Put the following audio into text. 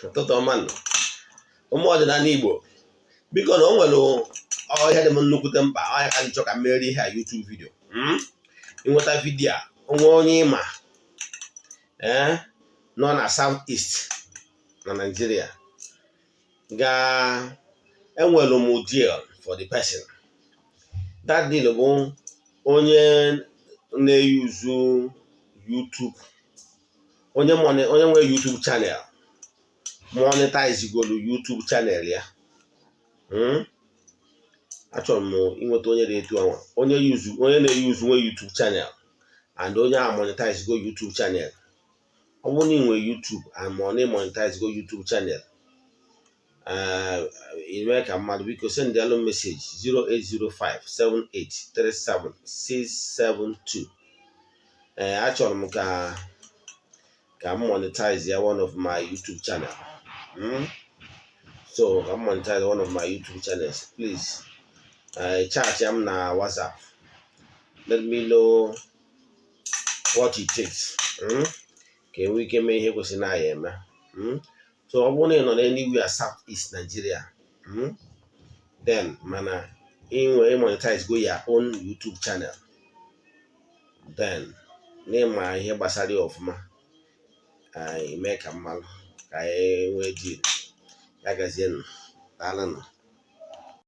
ụtụtụ ọma nọ ụmụ ọdịnala Igbo biko na o nwere ọhịa dị m nnukwute mkpa ọhịa ka nchọ ka m mere ihe a YouTube vidio ịnweta vidio a onwe onye ịma nọ na South East na Nigeria enwere m deal for the person. That deal bụ onye na-eyuzu YouTube, onye nwe YouTube channel monetize golu YouTube channel ya. Achọrọ m inweta onye na-etu anwa, onye na-eyuzu nwe YouTube channel and onye a monetize go YouTube channel. Ọ bụrụ na ị nwere YouTube and monetize go YouTube channel, ime ka mmadụ biko send alụ message 08057837672. Achọrọ m ka m monetize ya one of my YouTube channel. So I'm monetize one of my YouTube channels. Please chat am na WhatsApp. Let me know what it takes. Ka we can make here na ya eme. So ọ bụrụ na ị nọ anywhere South East Nigeria, then mana monetize go your own YouTube channel, then n'ịma ihe gbasara ya ọfụma, ime ka mmalụ ka nwee deal ya gazienụ. Daalụ nụ.